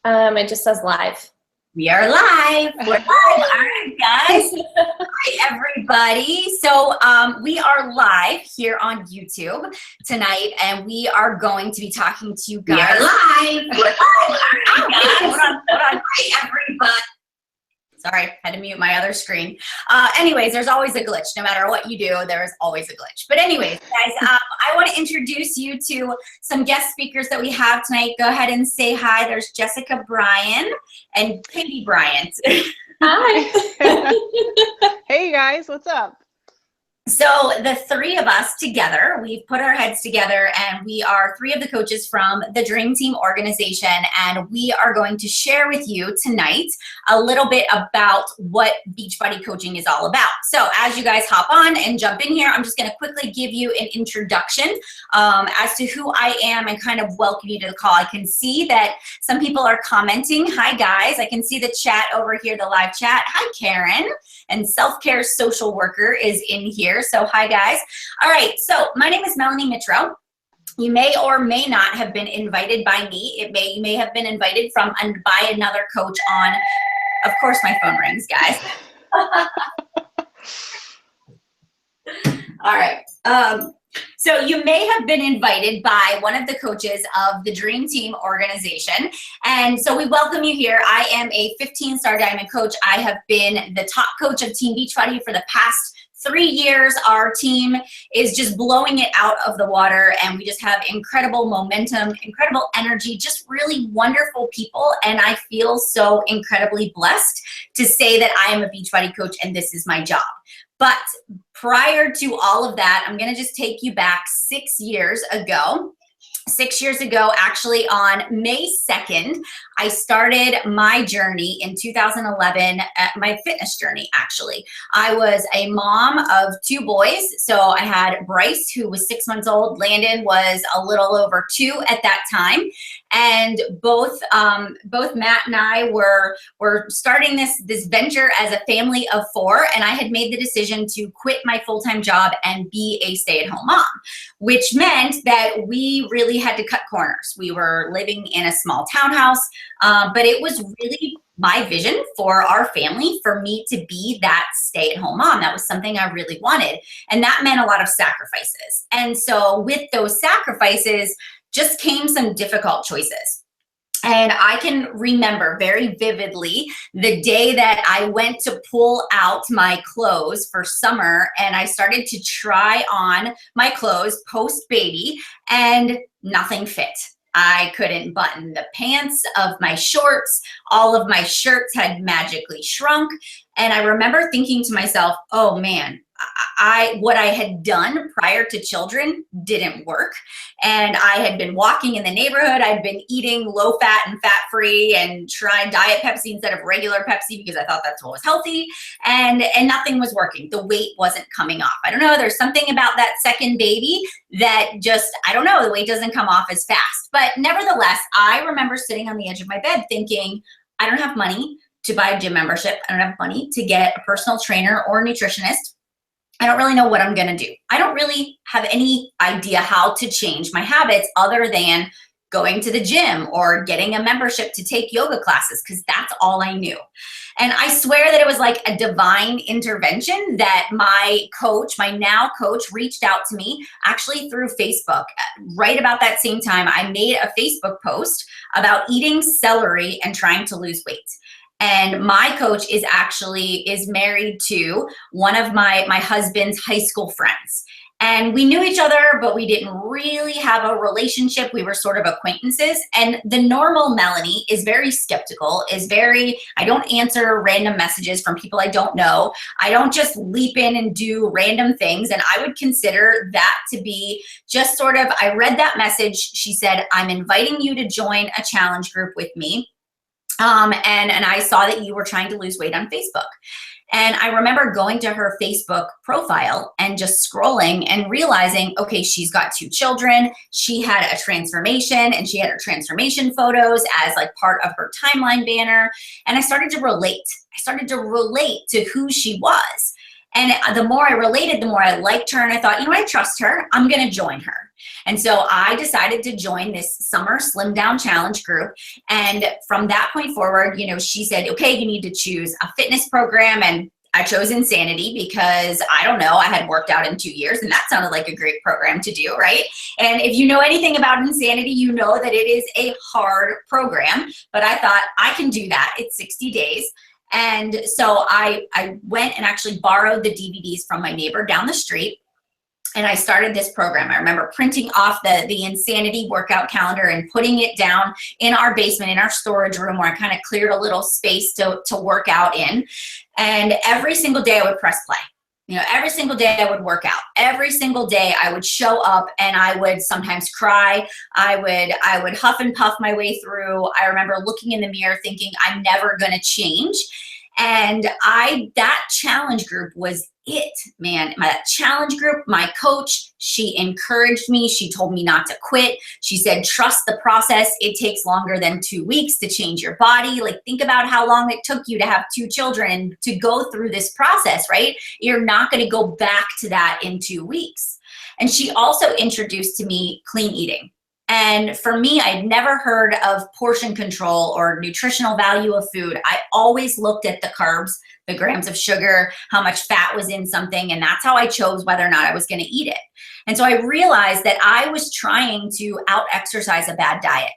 It just says live. We are live. We're live. All right, guys. Hi, everybody. So we are live here on YouTube tonight, and we are going to be talking to you guys. We are live. We're live. All right, guys. Hold on. Hi, everybody. Sorry, had to mute my other screen. Anyways, there's always a glitch. No matter what you do, there's always a glitch. But anyways, guys, I want to introduce you to some guest speakers that we have tonight. Go ahead and say hi. There's Jessica Bryan and Katie Bryant. Hi. Hey guys, what's up? So the three of us together, we've put our heads together, and we are three of the coaches from the Dream Team organization, and we are going to share with you tonight a little bit about what Beachbody coaching is all about. So as you guys hop on and jump in here, I'm just going to quickly give you an introduction as to who I am and kind of welcome you to the call. I can see that some people are commenting. Hi guys, I can see the chat over here, the live chat. Hi Karen, and Self-Care Social Worker is in here. So hi guys. All right, so my name is Melanie Mitro. You may or may not have been invited by me. You may have been invited by another coach on, of course my phone rings, guys. All right. So you may have been invited by one of the coaches of the Dream Team organization. And so we welcome you here. I am a 15-star diamond coach. I have been the top coach of Team Beachbody for the past 3 years. Our team is just blowing it out of the water, and we just have incredible momentum, incredible energy, just really wonderful people. And I feel so incredibly blessed to say that I am a Beachbody coach and this is my job. But prior to all of that, I'm gonna just take you back 6 years ago. 6 years ago, actually on May 2nd, I started my journey in 2011, my fitness journey, actually. I was a mom of 2 boys. So I had Bryce, who was 6 months old. Landon was a little over 2 at that time. And both Matt and I were starting this venture as a family of 4. And I had made the decision to quit my full-time job and be a stay-at-home mom, which meant that we really had to cut corners. We were living in a small townhouse, but it was really my vision for our family, for me to be that stay-at-home mom. That was something I really wanted. And that meant a lot of sacrifices. And so with those sacrifices just came some difficult choices. And I can remember very vividly the day that I went to pull out my clothes for summer, and I started to try on my clothes post-baby, and nothing fit. I couldn't button the pants of my shorts. All of my shirts had magically shrunk. And I remember thinking to myself, oh man, what I had done prior to children didn't work. And I had been walking in the neighborhood. I'd been eating low fat and fat free and tried Diet Pepsi instead of regular Pepsi because I thought that's what was healthy. And nothing was working. The weight wasn't coming off. I don't know. There's something about that second baby that just, I don't know, the weight doesn't come off as fast. But nevertheless, I remember sitting on the edge of my bed thinking, I don't have money to buy a gym membership. I don't have money to get a personal trainer or a nutritionist. I don't really know what I'm gonna do. I don't really have any idea how to change my habits other than going to the gym or getting a membership to take yoga classes, because that's all I knew. And I swear that it was like a divine intervention that my coach, my now coach, reached out to me actually through Facebook. Right about that same time, I made a Facebook post about eating celery and trying to lose weight. And my coach is married to one of my husband's high school friends. And we knew each other, but we didn't really have a relationship. We were sort of acquaintances. And the normal Melanie is very skeptical, I don't answer random messages from people I don't know. I don't just leap in and do random things. And I would consider that to be just sort of, I read that message. She said, I'm inviting you to join a challenge group with me. And I saw that you were trying to lose weight on Facebook. And I remember going to her Facebook profile and just scrolling and realizing, okay, she's got 2 children. She had a transformation, and she had her transformation photos as like part of her timeline banner. And I started to relate. I started to relate to who she was. And the more I related, the more I liked her. And I thought, you know what, I trust her. I'm going to join her. And so I decided to join this summer slim down challenge group. And from that point forward, she said, okay, you need to choose a fitness program. And I chose Insanity because I don't know, I had worked out in 2 years and that sounded like a great program to do, right? And if you know anything about Insanity, you know that it is a hard program, but I thought I can do that. It's 60 days. And so I went and actually borrowed the DVDs from my neighbor down the street. And I started this program. I remember printing off the Insanity workout calendar and putting it down in our basement, in our storage room, where I kind of cleared a little space to work out in. And every single day I would press play. Every single day I would work out. Every single day I would show up and I would sometimes cry. I would huff and puff my way through. I remember looking in the mirror thinking, I'm never going to change. And that challenge group was it, man. That challenge group, my coach, she encouraged me. She told me not to quit. She said, trust the process. It takes longer than 2 weeks to change your body. Like, think about how long it took you to have 2 children and to go through this process, right? You're not going to go back to that in 2 weeks. And she also introduced to me clean eating. And for me, I'd never heard of portion control or nutritional value of food. I always looked at the carbs, the grams of sugar, how much fat was in something, and that's how I chose whether or not I was going to eat it. And so I realized that I was trying to out-exercise a bad diet.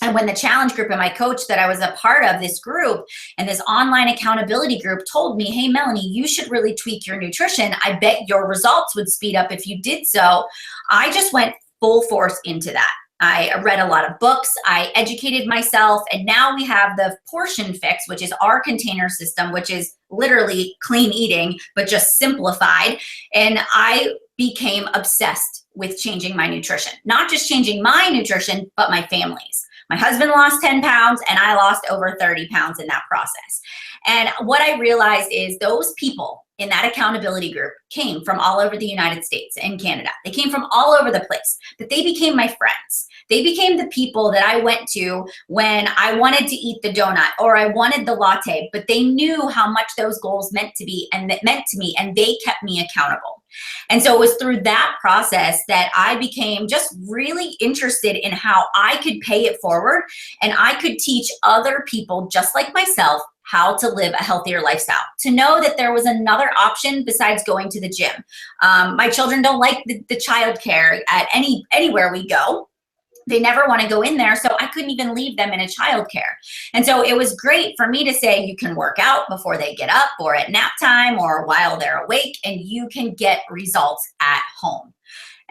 And when the challenge group and my coach that I was a part of, this group and this online accountability group, told me, hey, Melanie, you should really tweak your nutrition. I bet your results would speed up if you did so. I just went full force into that. I read a lot of books, I educated myself, and now we have the Portion Fix, which is our container system, which is literally clean eating, but just simplified. And I became obsessed with changing my nutrition, not just changing my nutrition, but my family's. My husband lost 10 pounds and I lost over 30 pounds in that process. And what I realized is those people in that accountability group came from all over the United States and Canada. They came from all over the place, but they became my friends. They became the people that I went to when I wanted to eat the donut or I wanted the latte, but they knew how much those goals meant to me, and they kept me accountable. And so it was through that process that I became just really interested in how I could pay it forward and I could teach other people just like myself how to live a healthier lifestyle, to know that there was another option besides going to the gym. My children don't like the childcare at anywhere we go. They never want to go in there, so I couldn't even leave them in a childcare. And so it was great for me to say, you can work out before they get up or at nap time or while they're awake, and you can get results at home.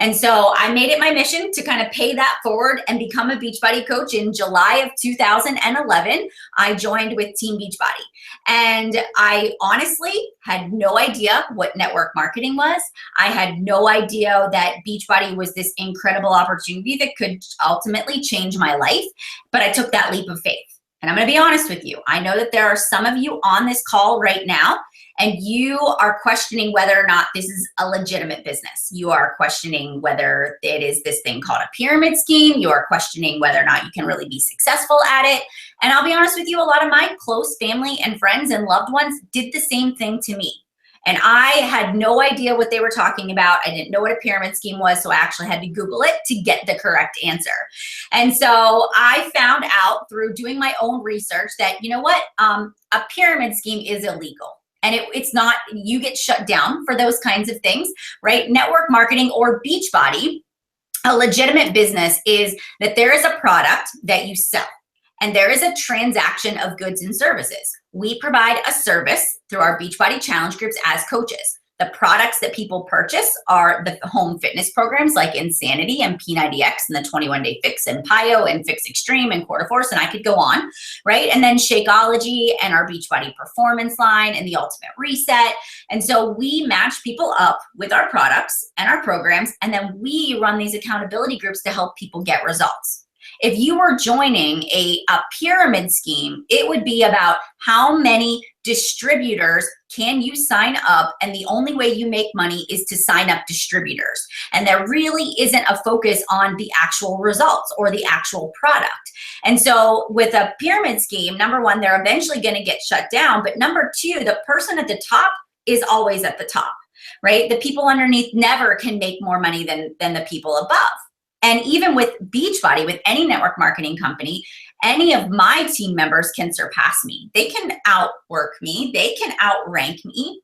And so I made it my mission to kind of pay that forward and become a Beachbody coach. In July of 2011, I joined with Team Beachbody. And I honestly had no idea what network marketing was. I had no idea that Beachbody was this incredible opportunity that could ultimately change my life. But I took that leap of faith. And I'm going to be honest with you. I know that there are some of you on this call right now, and you are questioning whether or not this is a legitimate business. You are questioning whether it is this thing called a pyramid scheme. You are questioning whether or not you can really be successful at it. And I'll be honest with you, a lot of my close family and friends and loved ones did the same thing to me. And I had no idea what they were talking about. I didn't know what a pyramid scheme was, so I actually had to Google it to get the correct answer. And so I found out through doing my own research that, you know what, a pyramid scheme is illegal. And it's not, you get shut down for those kinds of things, right? Network marketing or Beachbody, a legitimate business is that there is a product that you sell. And there is a transaction of goods and services. We provide a service through our Beachbody challenge groups as coaches. The products that people purchase are the home fitness programs like Insanity and P90X and the 21-Day Fix and PiYo and Fix Extreme and Quarter Force, and I could go on, right? And then Shakeology and our Beachbody Performance line and the Ultimate Reset. And so we match people up with our products and our programs, and then we run these accountability groups to help people get results. If you were joining a pyramid scheme, it would be about how many distributors can you sign up, and the only way you make money is to sign up distributors. And there really isn't a focus on the actual results or the actual product. And so with a pyramid scheme, number one, they're eventually going to get shut down. But number two, the person at the top is always at the top. right? The people underneath never can make more money than the people above. And even with Beachbody, with any network marketing company, any of my team members can surpass me. They can outwork me. They can outrank me.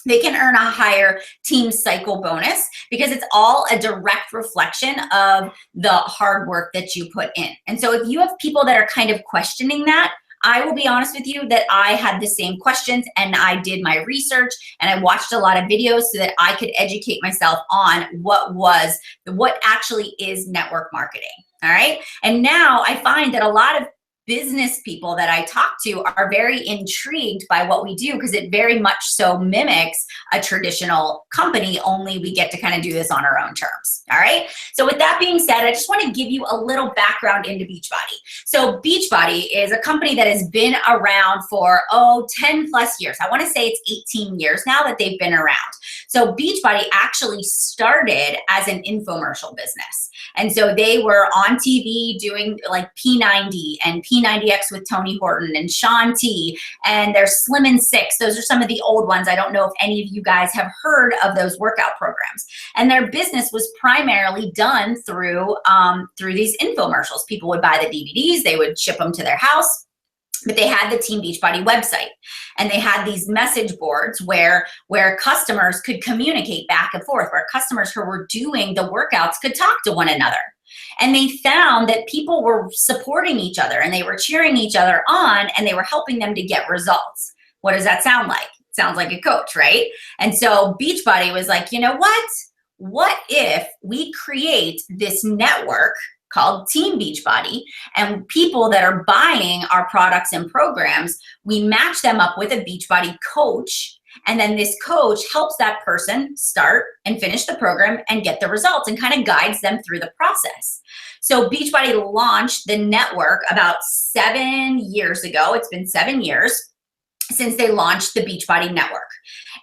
They can earn a higher team cycle bonus because it's all a direct reflection of the hard work that you put in. And so if you have people that are kind of questioning that, I will be honest with you that I had the same questions, and I did my research and I watched a lot of videos so that I could educate myself on what actually is network marketing. All right. And now I find that a lot of business people that I talk to are very intrigued by what we do because it very much so mimics a traditional company, only we get to kind of do this on our own terms. All right. So with that being said, I just want to give you a little background into Beachbody. So Beachbody is a company that has been around for, 10 plus years. I want to say it's 18 years now that they've been around. So Beachbody actually started as an infomercial business. And so they were on TV doing like P90 and P90X with Tony Horton and Shaun T, and there's Slim and Six. Those are some of the old ones. I don't know if any of you guys have heard of those workout programs. And their business was primarily done through these infomercials. People would buy the DVDs, they would ship them to their house. But they had the Team Beachbody website, and they had these message boards where customers could communicate back and forth, where customers who were doing the workouts could talk to one another. And they found that people were supporting each other and they were cheering each other on and they were helping them to get results. What does that sound like? It sounds like a coach, right? And so Beachbody was like, you know what? What if we create this network called Team Beachbody, and people that are buying our products and programs, we match them up with a Beachbody coach, and then this coach helps that person start and finish the program and get the results and kind of guides them through the process. So Beachbody launched the network about 7 years ago. It's been 7 years since they launched the Beachbody network.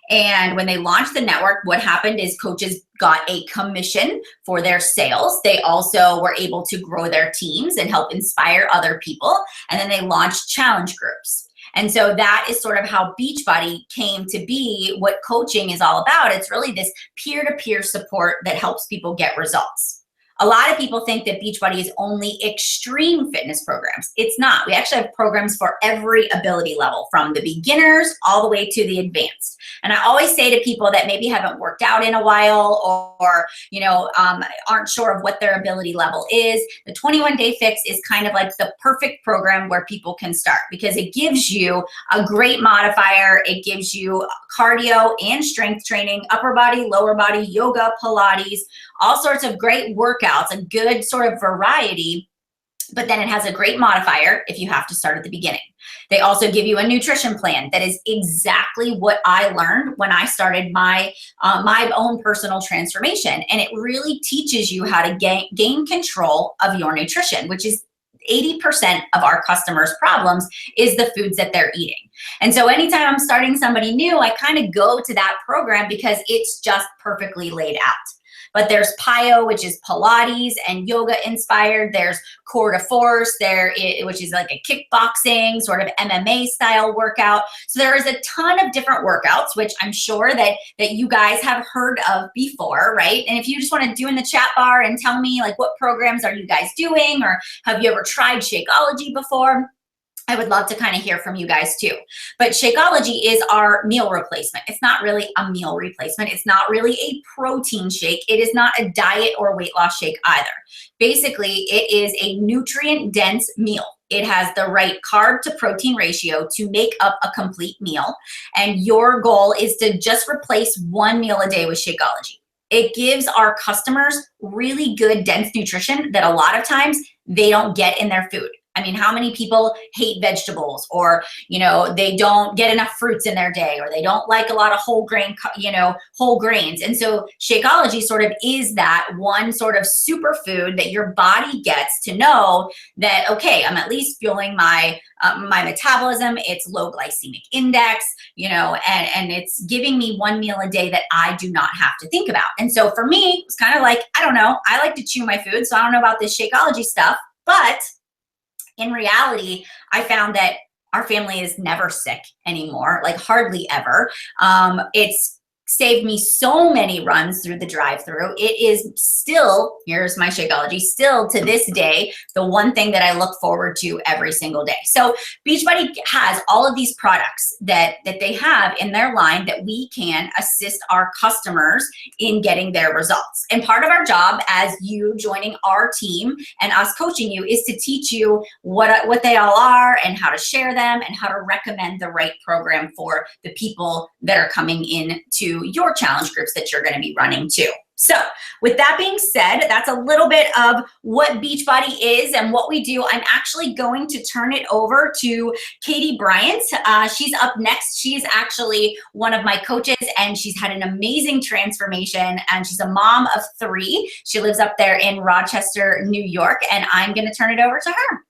And when they launched the network, what happened is coaches got a commission for their sales. They also were able to grow their teams and help inspire other people. And then they launched challenge groups. And so that is sort of how Beachbody came to be. What coaching is all about, it's really this peer-to-peer support that helps people get results. A lot of people think that Beachbody is only extreme fitness programs. It's not. We actually have programs for every ability level, from the beginners all the way to the advanced. And I always say to people that maybe haven't worked out in a while or aren't sure of what their ability level is, the 21-Day Fix is kind of like the perfect program where people can start, because it gives you a great modifier. It gives you cardio and strength training, upper body, lower body, yoga, Pilates, all sorts of great workouts, a good sort of variety, but then it has a great modifier if you have to start at the beginning. They also give you a nutrition plan that is exactly what I learned when I started my own personal transformation. And it really teaches you how to gain control of your nutrition, which is 80% of our customers' problems is the foods that they're eating. And so anytime I'm starting somebody new, I kind of go to that program because it's just perfectly laid out. But there's PiYo, which is Pilates and yoga inspired. There's Core de Force, which is like a kickboxing sort of MMA style workout. So there is a ton of different workouts, which I'm sure that you guys have heard of before, right? And if you just want to do in the chat bar and tell me like what programs are you guys doing, or have you ever tried Shakeology before? I would love to kind of hear from you guys too. But Shakeology is our meal replacement. It's not really a meal replacement. It's not really a protein shake. It is not a diet or weight loss shake either. Basically, it is a nutrient-dense meal. It has the right carb to protein ratio to make up a complete meal. And your goal is to just replace one meal a day with Shakeology. It gives our customers really good, dense nutrition that a lot of times they don't get in their food. I mean, how many people hate vegetables, or, they don't get enough fruits in their day, or they don't like a lot of whole grains. And so Shakeology sort of is that one sort of superfood that your body gets to know that, okay, I'm at least fueling my metabolism. It's low glycemic index, and it's giving me one meal a day that I do not have to think about. And so for me, it's kind of like, I don't know, I like to chew my food, so I don't know about this Shakeology stuff, but in reality, I found that our family is never sick anymore, like hardly ever. It's saved me so many runs through the drive-through. It is still, here's my Shakeology, still to this day, the one thing that I look forward to every single day. So Beachbody has all of these products that they have in their line that we can assist our customers in getting their results. And part of our job as you joining our team and us coaching you is to teach you what they all are and how to share them and how to recommend the right program for the people that are coming in to your challenge groups that you're going to be running too. So with that being said, that's a little bit of what Beachbody is and what we do. I'm actually going to turn it over to Katie Bryant. She's up next. She's actually one of my coaches and she's had an amazing transformation and she's a mom of 3. She lives up there in Rochester, New York, and I'm going to turn it over to her.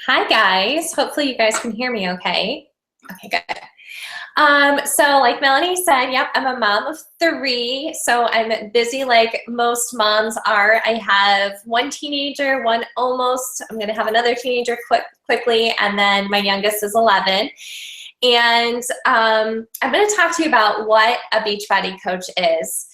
Hi guys, hopefully you guys can hear me okay. Okay, good. So like Melanie said, yep, I'm a mom of 3, so I'm busy like most moms are. I have 1 teenager, 1 almost, I'm gonna have another teenager quickly, and then my youngest is 11. And I'm gonna talk to you about what a Beachbody coach is.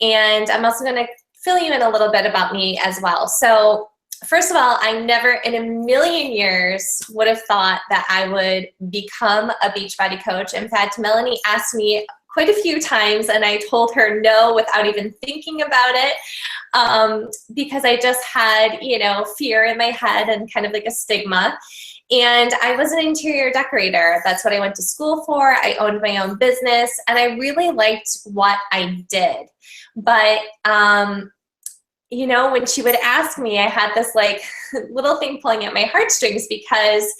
And I'm also gonna fill you in a little bit about me as well. So first of all, I never in a million years would have thought that I would become a Beachbody coach. In fact, Melanie asked me quite a few times and I told her no without even thinking about it because I just had, you know, fear in my head and kind of like a stigma. And I was an interior decorator. That's what I went to school for. I owned my own business and I really liked what I did. But you know, when she would ask me, I had this like little thing pulling at my heartstrings because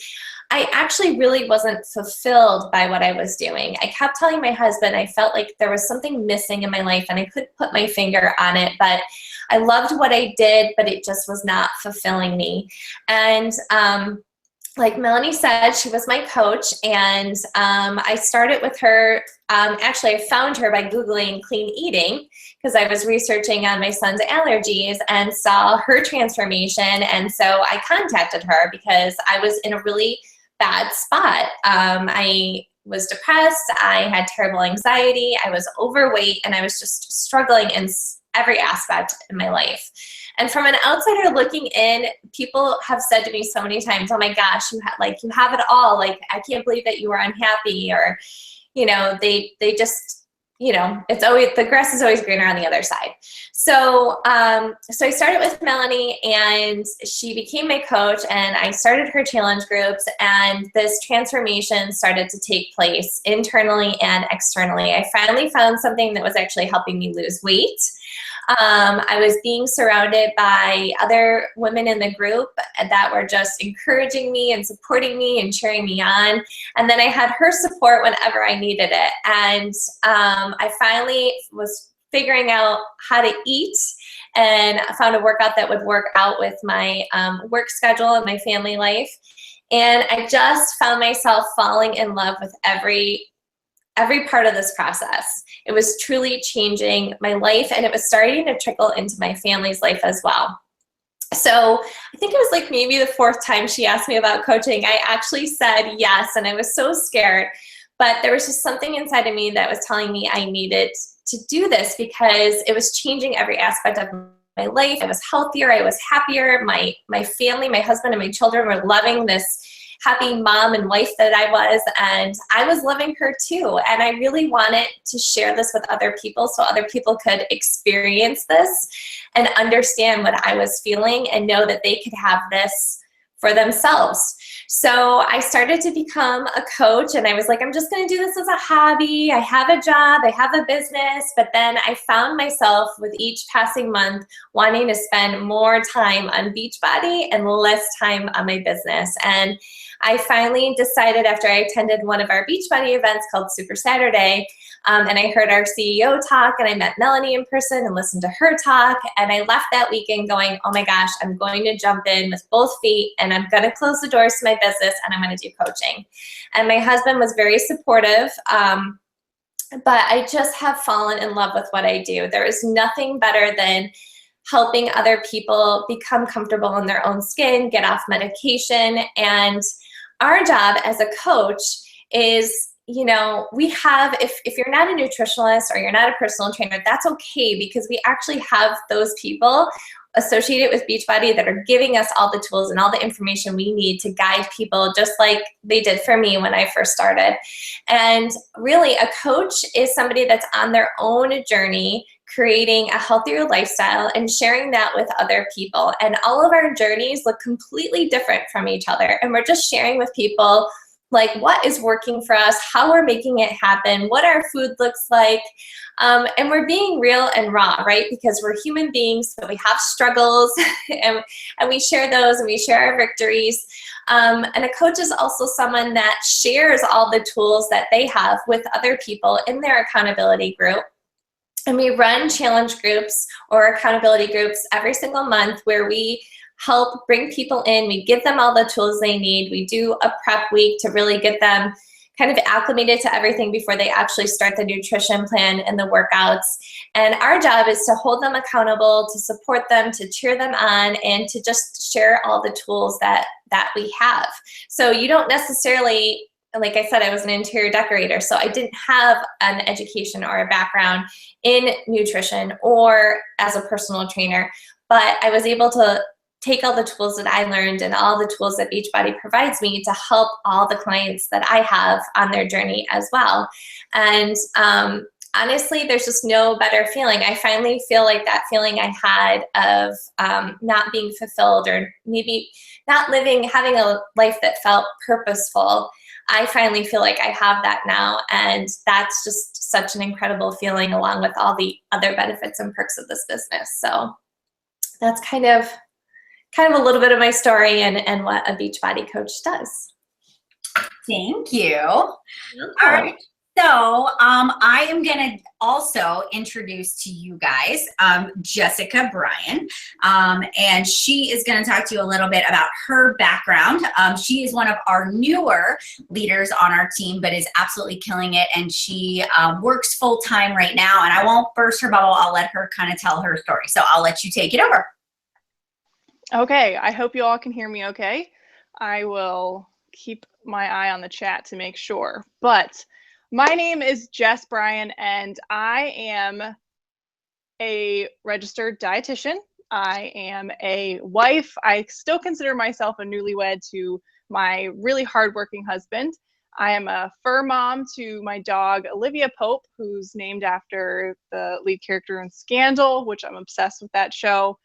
I actually really wasn't fulfilled by what I was doing. I kept telling my husband I felt like there was something missing in my life and I couldn't put my finger on it, but I loved what I did, but it just was not fulfilling me. And like Melanie said, she was my coach, and I started with her. Actually, I found her by Googling clean eating because I was researching on my son's allergies and saw her transformation. And so I contacted her because I was in a really bad spot. I was depressed, I had terrible anxiety, I was overweight, and I was just struggling in every aspect in my life. And from an outsider looking in, people have said to me so many times, oh my gosh, you have it all. Like, I can't believe that you are unhappy, or, you know, they just, you know, it's always, the grass is always greener on the other side. So, so I started with Melanie and she became my coach and I started her challenge groups, and this transformation started to take place internally and externally. I finally found something that was actually helping me lose weight. I was being surrounded by other women in the group that were just encouraging me and supporting me and cheering me on. And then I had her support whenever I needed it. And I finally was figuring out how to eat, and I found a workout that would work out with my work schedule and my family life. And I just found myself falling in love with every part of this process. It was truly changing my life, and it was starting to trickle into my family's life as well. So I think it was like maybe the 4th time she asked me about coaching, I actually said yes, and I was so scared. But there was just something inside of me that was telling me I needed to do this because it was changing every aspect of my life. I was healthier, I was happier, my family, my husband and my children were loving this happy mom and wife that I was, and I was loving her too. And I really wanted to share this with other people so other people could experience this and understand what I was feeling and know that they could have this for themselves. So I started to become a coach, and I was like, I'm just gonna do this as a hobby. I have a job, I have a business, but then I found myself with each passing month wanting to spend more time on Beachbody and less time on my business. And I finally decided, after I attended one of our Beachbody events called Super Saturday, and I heard our CEO talk, and I met Melanie in person and listened to her talk, and I left that weekend going, oh my gosh, I'm going to jump in with both feet, and I'm going to close the doors to my business, and I'm going to do coaching. And my husband was very supportive, but I just have fallen in love with what I do. There is nothing better than helping other people become comfortable in their own skin, get off medication. And our job as a coach is, you know, we have, if you're not a nutritionalist or you're not a personal trainer, that's okay, because we actually have those people associated with Beachbody that are giving us all the tools and all the information we need to guide people, just like they did for me when I first started. And really, a coach is somebody that's on their own journey, creating a healthier lifestyle and sharing that with other people. And all of our journeys look completely different from each other. And we're just sharing with people like what is working for us, how we're making it happen, what our food looks like. And we're being real and raw, right? Because we're human beings, so we have struggles and we share those and we share our victories. And a coach is also someone that shares all the tools that they have with other people in their accountability group. And we run challenge groups or accountability groups every single month where we help bring people in. We give them all the tools they need. We do a prep week to really get them kind of acclimated to everything before they actually start the nutrition plan and the workouts. And our job is to hold them accountable, to support them, to cheer them on, and to just share all the tools that we have. So you don't necessarily, like I said, I was an interior decorator, so I didn't have an education or a background in nutrition or as a personal trainer, but I was able to take all the tools that I learned and all the tools that Beachbody provides me to help all the clients that I have on their journey as well. And honestly, there's just no better feeling. I finally feel like that feeling I had of not being fulfilled, or maybe not having a life that felt purposeful. I finally feel like I have that now, and that's just such an incredible feeling, along with all the other benefits and perks of this business. So that's kind of a little bit of my story and what a Beachbody coach does. Thank you. All right. So I am going to also introduce to you guys Jessica Bryan, and she is going to talk to you a little bit about her background. She is one of our newer leaders on our team, but is absolutely killing it, and she works full-time right now, and I won't burst her bubble. I'll let her kind of tell her story. So I'll let you take it over. Okay, I hope you all can hear me okay. I will keep my eye on the chat to make sure. But my name is Jess Bryan, and I am a registered dietitian. I am a wife. I still consider myself a newlywed to my really hardworking husband. I am a fur mom to my dog, Olivia Pope, who's named after the lead character in Scandal, which I'm obsessed with that show.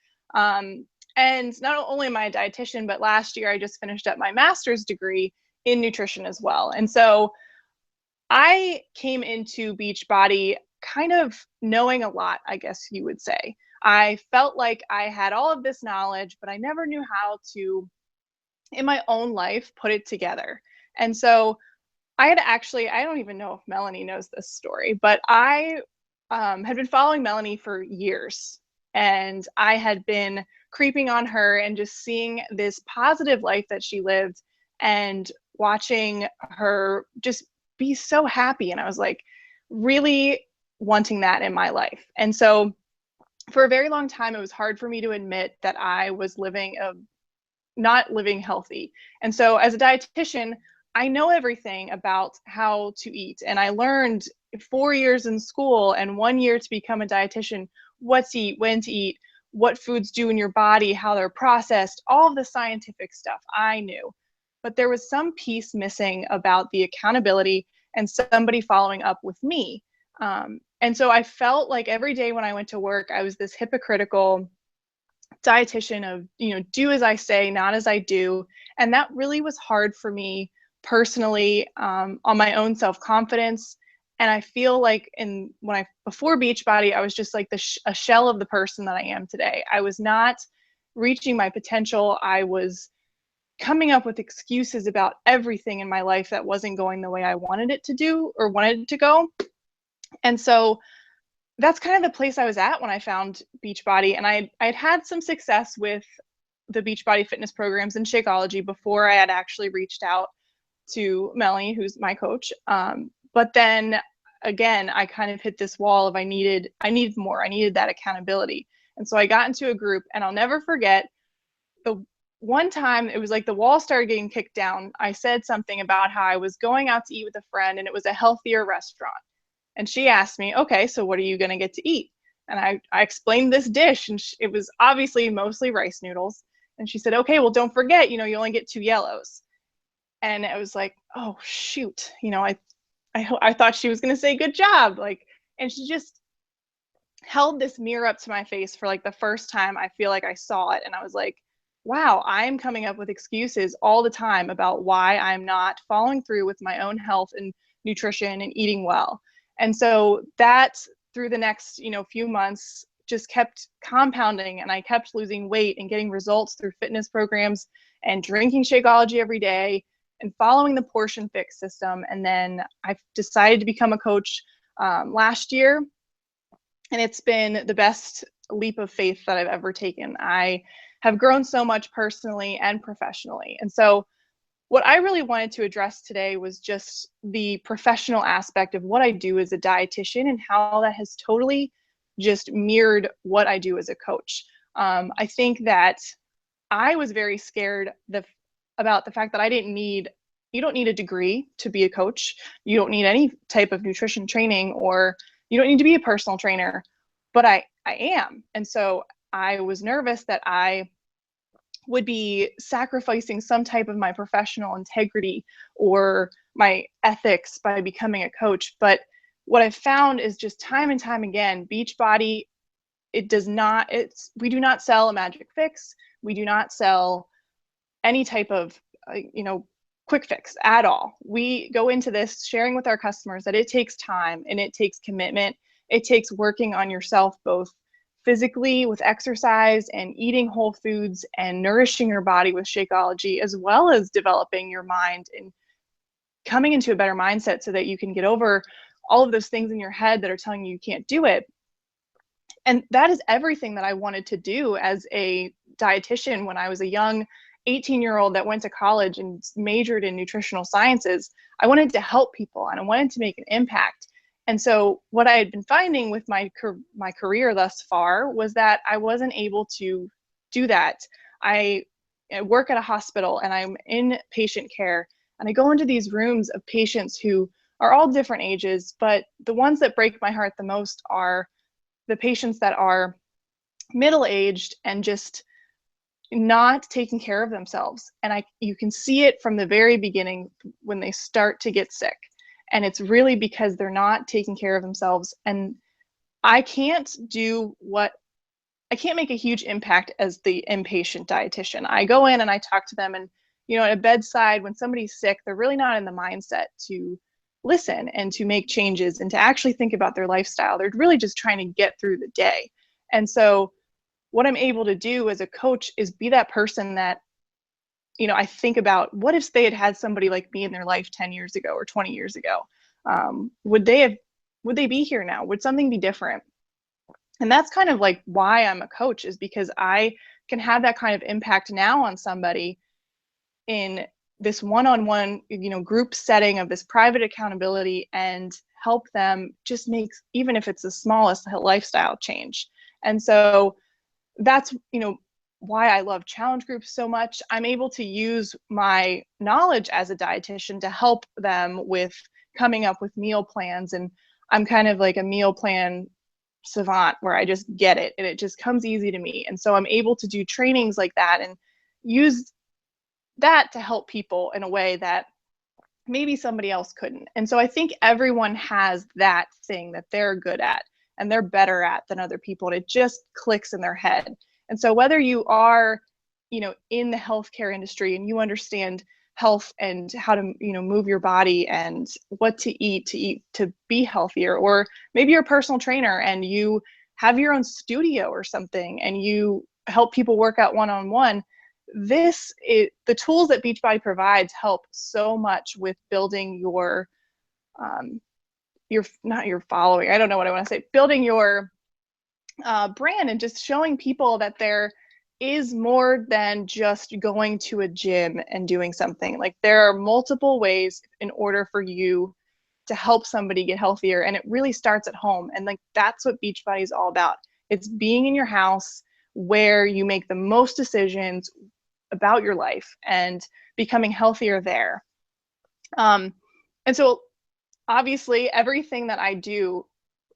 And not only am I a dietitian, but last year I just finished up my master's degree in nutrition as well. And so I came into Beachbody kind of knowing a lot, I guess you would say. I felt like I had all of this knowledge, but I never knew how to, in my own life, put it together. And so I don't even know if Melanie knows this story, but I had been following Melanie for years. And I had been creeping on her and just seeing this positive life that she lived and watching her just be so happy. And I was like really wanting that in my life. And so for a very long time, it was hard for me to admit that I was not living healthy. And so as a dietitian, I know everything about how to eat. And I learned 4 years in school and 1 year to become a dietitian, what to eat, when to eat, what foods do in your body, how they're processed, all of the scientific stuff I knew. But there was some piece missing about the accountability and somebody following up with me. And so I felt like every day when I went to work, I was this hypocritical dietitian of, do as I say, not as I do. And that really was hard for me personally, on my own self-confidence. And I feel like before Beachbody, I was just like a shell of the person that I am today. I was not reaching my potential. I was coming up with excuses about everything in my life that wasn't going the way I wanted it to do or wanted it to go. And so that's kind of the place I was at when I found Beachbody. And I'd had some success with the Beachbody fitness programs and Shakeology before I had actually reached out to Melanie, who's my coach. But then again, I kind of hit this wall of I needed more. I needed that accountability. And so I got into a group, and I'll never forget one time it was like the wall started getting kicked down. I said something about how I was going out to eat with a friend and it was a healthier restaurant. And she asked me, okay, so what are you going to get to eat? And I explained this dish, and it was obviously mostly rice noodles. And she said, okay, well, don't forget, you only get 2 yellows. And it was like, oh, shoot. I thought she was going to say good job. And she just held this mirror up to my face for like the first time I feel like I saw it. And I was like, wow, I'm coming up with excuses all the time about why I'm not following through with my own health and nutrition and eating well. And so that through the next, few months just kept compounding, and I kept losing weight and getting results through fitness programs and drinking Shakeology every day and following the portion fix system. And then I've decided to become a coach last year, and it's been the best leap of faith that I've ever taken. I have grown so much personally and professionally. And so what I really wanted to address today was just the professional aspect of what I do as a dietitian and how that has totally just mirrored what I do as a coach. I think that I was very scared about the fact that you don't need a degree to be a coach. You don't need any type of nutrition training, or you don't need to be a personal trainer, but I am. And so I was nervous that I would be sacrificing some type of my professional integrity or my ethics by becoming a coach. But what I've found is just time and time again, Beachbody, we do not sell a magic fix. We do not sell any type of, quick fix at all. We go into this sharing with our customers that it takes time and it takes commitment. It takes working on yourself, both physically with exercise and eating whole foods and nourishing your body with Shakeology, as well as developing your mind and coming into a better mindset so that you can get over all of those things in your head that are telling you can't do it. And that is everything that I wanted to do as a dietitian when I was a young 18-year-old that went to college and majored in nutritional sciences. I wanted to help people and I wanted to make an impact. And so what I had been finding with my career thus far was that I wasn't able to do that. I work at a hospital and I'm in patient care, and I go into these rooms of patients who are all different ages, but the ones that break my heart the most are the patients that are middle-aged and just not taking care of themselves. And you can see it from the very beginning when they start to get sick. And it's really because they're not taking care of themselves. And I can't make a huge impact as the inpatient dietitian. I go in and I talk to them, and at a bedside, when somebody's sick, they're really not in the mindset to listen and to make changes and to actually think about their lifestyle. They're really just trying to get through the day. And so what I'm able to do as a coach is be that person that, I think about, what if they had had somebody like me in their life 10 years ago or 20 years ago? Would they be here now? Would something be different? And that's kind of like why I'm a coach, is because I can have that kind of impact now on somebody in this one-on-one, group setting of this private accountability, and help them just make, even if it's the smallest lifestyle change. And so that's, why I love challenge groups so much. I'm able to use my knowledge as a dietitian to help them with coming up with meal plans. And I'm kind of like a meal plan savant, where I just get it and it just comes easy to me. And so I'm able to do trainings like that and use that to help people in a way that maybe somebody else couldn't. And so I think everyone has that thing that they're good at and they're better at than other people, and it just clicks in their head. And so whether you are, in the healthcare industry and you understand health and how to, move your body and what to eat to be healthier, or maybe you're a personal trainer and you have your own studio or something and you help people work out one-on-one, the tools that Beachbody provides help so much with building your not your following, I don't know what I want to say, building your brand, and just showing people that there is more than just going to a gym and doing something. Like, there are multiple ways in order for you to help somebody get healthier, and it really starts at home. And like, that's what Beachbody is all about. It's being in your house where you make the most decisions about your life and becoming healthier there. And so obviously everything that I do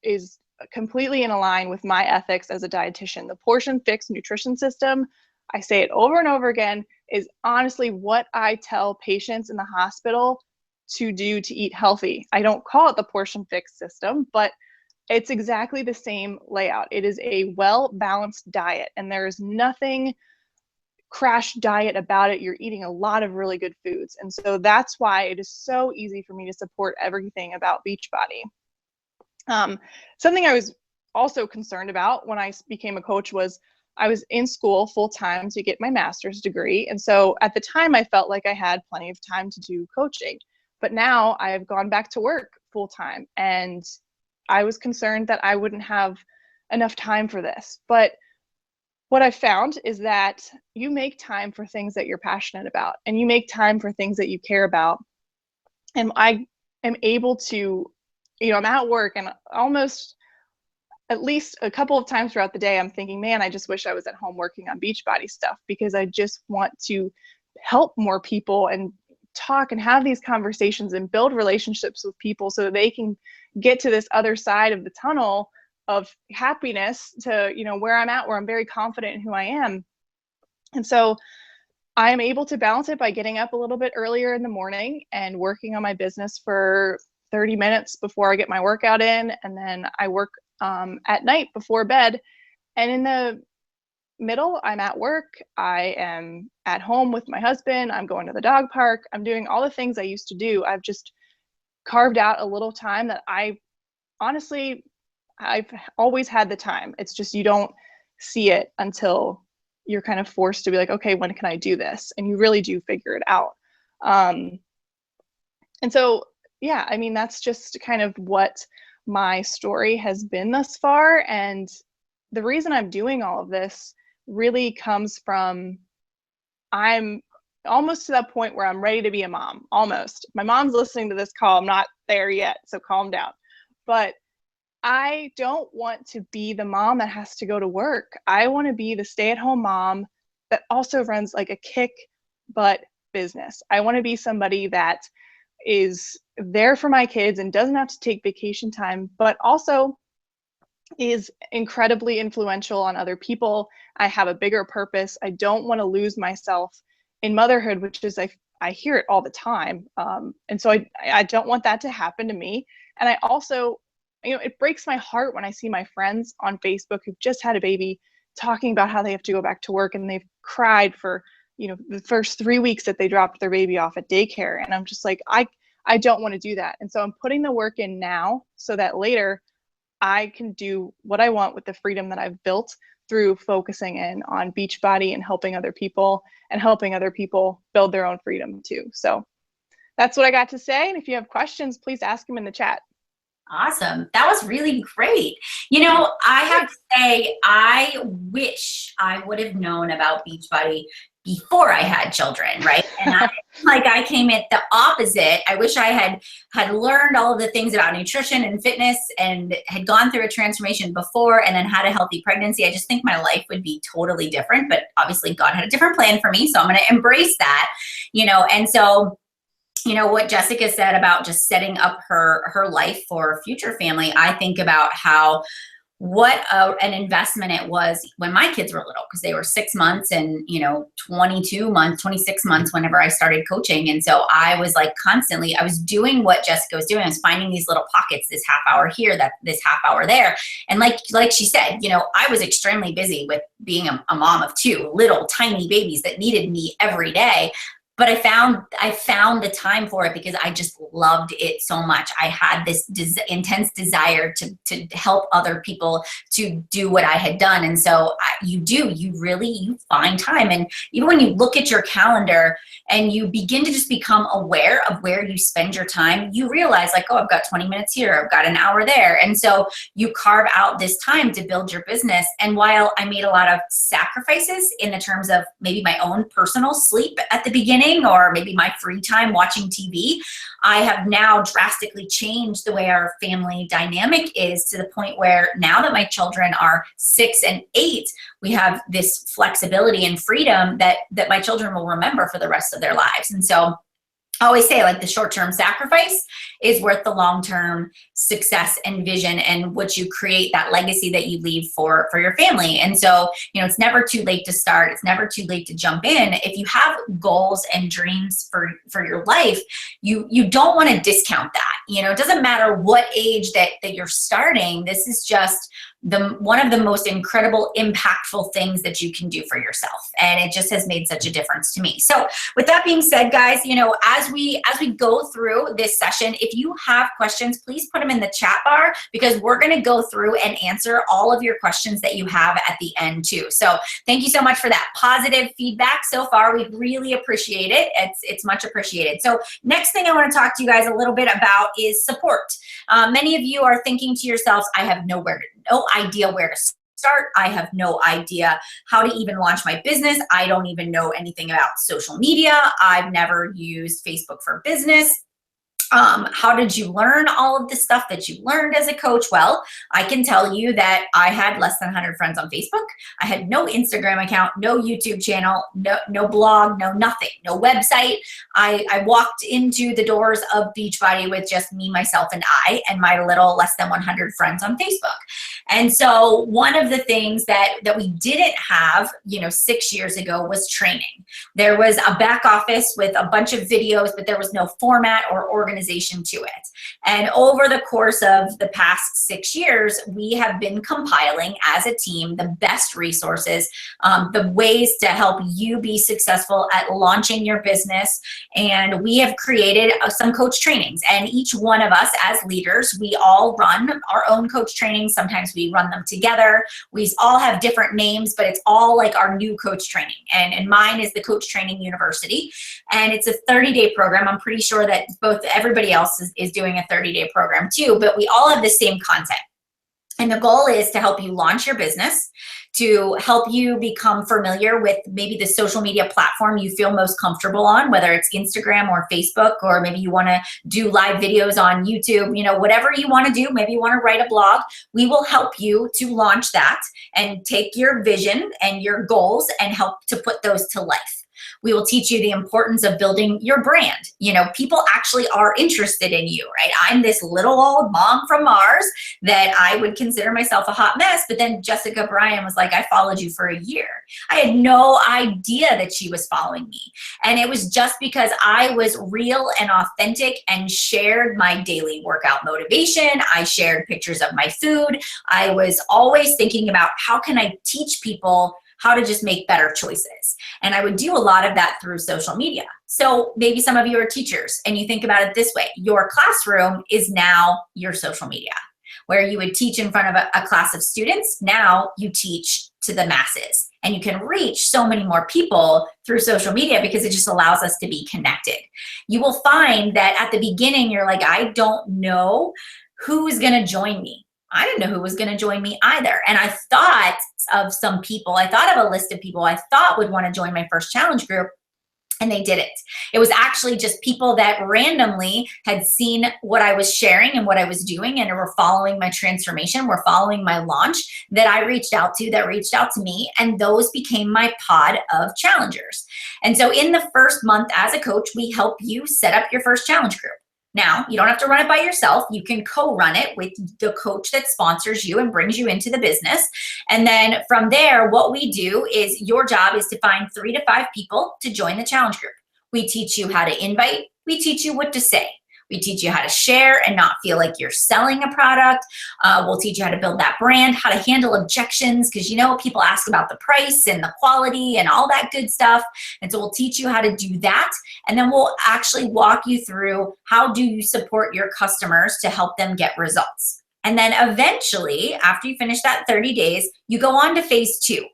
is completely in line with my ethics as a dietitian. The portion fixed nutrition system, I say it over and over again, is honestly what I tell patients in the hospital to do to eat healthy. I don't call it the portion fixed system, but it's exactly the same layout. It is a well-balanced diet, and there is nothing crash diet about it. You're eating a lot of really good foods. And so that's why it is so easy for me to support everything about Beachbody. Something I was also concerned about when I became a coach was I was in school full time to get my master's degree. And so at the time I felt like I had plenty of time to do coaching, but now I've gone back to work full time, and I was concerned that I wouldn't have enough time for this. But what I found is that you make time for things that you're passionate about, and you make time for things that you care about. And I am able to, I'm at work, and almost at least a couple of times throughout the day, I'm thinking, man, I just wish I was at home working on Beachbody stuff, because I just want to help more people and talk and have these conversations and build relationships with people so that they can get to this other side of the tunnel of happiness to, where I'm at, where I'm very confident in who I am. And so I am able to balance it by getting up a little bit earlier in the morning and working on my business for 30 minutes before I get my workout in. And then I work at night before bed. And in the middle, I'm at work. I am at home with my husband. I'm going to the dog park. I'm doing all the things I used to do. I've just carved out a little time that I've always had the time. It's just you don't see it until you're kind of forced to be like, okay, when can I do this? And you really do figure it out. And so, yeah, I mean, that's just kind of what my story has been thus far. And the reason I'm doing all of this really comes from, I'm almost to that point where I'm ready to be a mom, almost. My mom's listening to this call. I'm not there yet, so calm down. But I don't want to be the mom that has to go to work. I want to be the stay-at-home mom that also runs like a kick-butt business. I want to be somebody that is there for my kids and doesn't have to take vacation time, but also is incredibly influential on other people. I have a bigger purpose. I don't want to lose myself in motherhood, which is, I hear it all the time. And so I don't want that to happen to me. And I also, it breaks my heart when I see my friends on Facebook who've just had a baby talking about how they have to go back to work, and they've cried for, the first 3 weeks that they dropped their baby off at daycare. And I'm just like, I don't want to do that. And so I'm putting the work in now so that later I can do what I want with the freedom that I've built through focusing in on Beachbody and helping other people build their own freedom too. So that's what I got to say. And if you have questions, please ask them in the chat. Awesome. That was really great. I have to say, I wish I would have known about Beachbody before I had children, right? And I came at the opposite. I wish I had learned all of the things about nutrition and fitness and had gone through a transformation before and then had a healthy pregnancy. I just think my life would be totally different, but obviously God had a different plan for me. So I'm going to embrace that, and so what Jessica said about just setting up her life for a future family, I think about what an investment it was when my kids were little, because they were 6 months and 22 months, 26 months whenever I started coaching. And so I was like constantly, I was doing what Jessica was doing. I was finding these little pockets, this half hour here, this half hour there. And like she said, I was extremely busy with being a mom of 2 little tiny babies that needed me every day. But I found the time for it because I just loved it so much. I had this intense desire to help other people to do what I had done. And so you find time. And even when you look at your calendar and you begin to just become aware of where you spend your time, you realize like, oh, I've got 20 minutes here, I've got an hour there. And so you carve out this time to build your business. And while I made a lot of sacrifices in the terms of maybe my own personal sleep at the beginning, cooking or maybe my free time watching TV, I have now drastically changed the way our family dynamic is, to the point where now that my children are 6 and 8, we have this flexibility and freedom that my children will remember for the rest of their lives. And so I always say, like, the short-term sacrifice is worth the long-term success and vision, and what you create, that legacy that you leave for your family. And so, you know, it's never too late to start. It's never too late to jump in. If you have goals and dreams for your life, you don't want to discount that. You know, it doesn't matter what age that you're starting. This is just one of the most incredible, impactful things that you can do for yourself. And it just has made such a difference to me. So with that being said, guys, you know, as we go through this session, if you have questions, please put them in the chat bar, because we're going to go through and answer all of your questions that you have at the end too. So thank you so much for that positive feedback so far. We really appreciate it. It's much appreciated. So next thing I want to talk to you guys a little bit about is support. Many of you are thinking to yourselves, I have no idea where to start. I have no idea how to even launch my business. I don't even know anything about social media. I've never used Facebook for Business. How did you learn all of the stuff that you learned as a coach? Well, I can tell you that I had less than 100 friends on Facebook. I had no Instagram account, no YouTube channel, no blog, no nothing, no website. I walked into the doors of Beachbody with just me, myself, and my little less than 100 friends on Facebook. And so one of the things that we didn't have, you know, 6 years ago was training. There was a back office with a bunch of videos, but there was no format or organization to it. And over the course of the past 6 years, we have been compiling as a team the best resources, the ways to help you be successful at launching your business. And we have created some coach trainings. And each one of us as leaders, we all run our own coach trainings. Sometimes we run them together. We all have different names, but it's all like our new coach training. And mine is the Coach Training University. And it's a 30-day program. I'm pretty sure that everybody else is doing a 30-day program too, but we all have the same content. And the goal is to help you launch your business, to help you become familiar with maybe the social media platform you feel most comfortable on, whether it's Instagram or Facebook, or maybe you want to do live videos on YouTube, you know, whatever you want to do. Maybe you want to write a blog. We will help you to launch that and take your vision and your goals and help to put those to life. We will teach you the importance of building your brand. You know, people actually are interested in you, right? I'm this little old mom from Mars that I would consider myself a hot mess, but then Jessica Bryan was like, I followed you for a year. I had no idea that she was following me. And it was just because I was real and authentic and shared my daily workout motivation. I shared pictures of my food. I was always thinking about how can I teach people how to just make better choices. And I would do a lot of that through social media. So maybe some of you are teachers and you think about it this way. Your classroom is now your social media. Where you would teach in front of a class of students, now you teach to the masses. And you can reach so many more people through social media because it just allows us to be connected. You will find that at the beginning, you're like, I don't know who's gonna join me. I didn't know who was going to join me either. And I thought of some people, I thought of a list of people I thought would want to join my first challenge group, and they didn't. It was actually just people that randomly had seen what I was sharing and what I was doing and were following my transformation, were following my launch, that I reached out to, that reached out to me, and those became my pod of challengers. And so in the first month as a coach, we help you set up your first challenge group. Now, you don't have to run it by yourself. You can co-run it with the coach that sponsors you and brings you into the business. And then from there, what we do is your job is to find 3 to 5 people to join the challenge group. We teach you how to invite. We teach you what to say. We teach you how to share and not feel like you're selling a product. We'll teach you how to build that brand, how to handle objections, because you know people ask about the price and the quality and all that good stuff. And so we'll teach you how to do that. And then we'll actually walk you through how do you support your customers to help them get results. And then eventually, after you finish that 30 days, you go on to phase 2.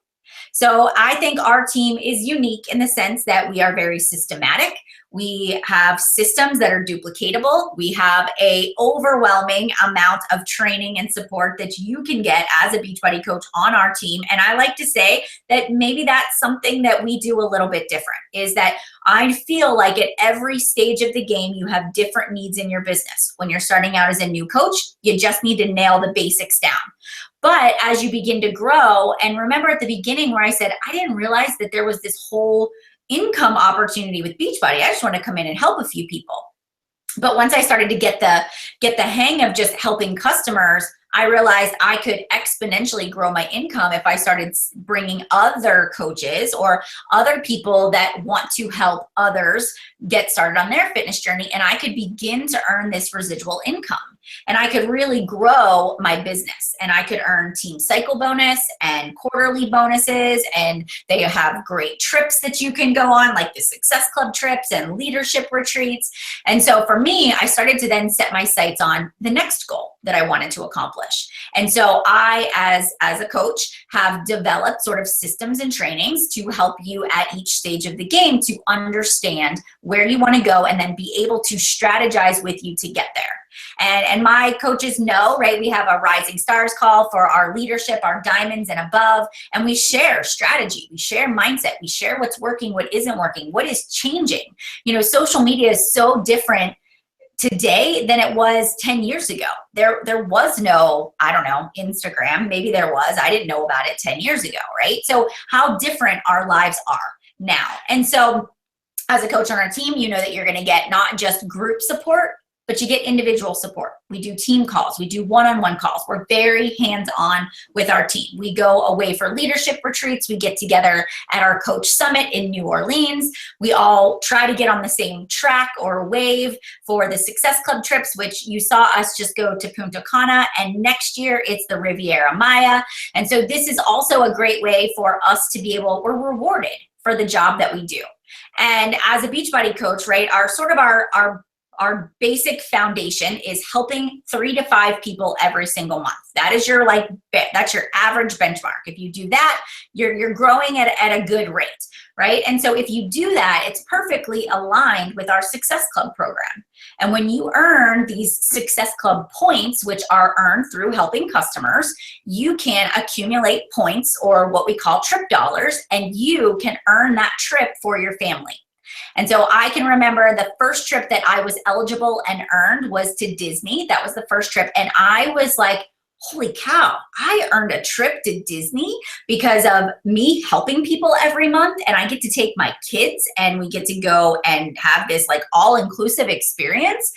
So I think our team is unique in the sense that we are very systematic. We have systems that are duplicatable. We have a overwhelming amount of training and support that you can get as a Beachbody coach on our team. And I like to say that maybe that's something that we do a little bit different, is that I feel like at every stage of the game, you have different needs in your business. When you're starting out as a new coach, you just need to nail the basics down. But as you begin to grow, and remember at the beginning where I said, I didn't realize that there was this whole income opportunity with Beachbody. I just want to come in and help a few people. But once I started to get the hang of just helping customers, I realized I could exponentially grow my income if I started bringing other coaches or other people that want to help others get started on their fitness journey, and I could begin to earn this residual income. And I could really grow my business, and I could earn team cycle bonus and quarterly bonuses, and they have great trips that you can go on, like the Success Club trips and leadership retreats. And so for me, I started to then set my sights on the next goal that I wanted to accomplish. And so I, as a coach, have developed sort of systems and trainings to help you at each stage of the game to understand where you want to go and then be able to strategize with you to get there. And my coaches know, right, we have a Rising Stars call for our leadership, our diamonds and above, and we share strategy, we share mindset, we share what's working, what isn't working, what is changing. You know, social media is so different today than it was 10 years ago. There was no, I don't know, Instagram. Maybe there was. I didn't know about it 10 years ago, right? So how different our lives are now. And so as a coach on our team, you know that you're going to get not just group support, but you get individual support. We do team calls. We do one-on-one calls. We're very hands-on with our team. We go away for leadership retreats. We get together at our coach summit in New Orleans. We all try to get on the same track or wave for the Success Club trips, which you saw us just go to Punta Cana. And next year, it's the Riviera Maya. And so this is also a great way for us to be able, we're rewarded for the job that we do. And as a Beachbody coach, right, our basic foundation is helping 3 to 5 people every single month. That is your that's your average benchmark. If you do that, you're growing at a good rate, right? And so if you do that, it's perfectly aligned with our Success Club program. And when you earn these Success Club points, which are earned through helping customers, you can accumulate points, or what we call trip dollars, and you can earn that trip for your family. And so I can remember the first trip that I was eligible and earned was to Disney. That was the first trip. And I was like, holy cow, I earned a trip to Disney because of me helping people every month. And I get to take my kids and we get to go and have this like all-inclusive experience.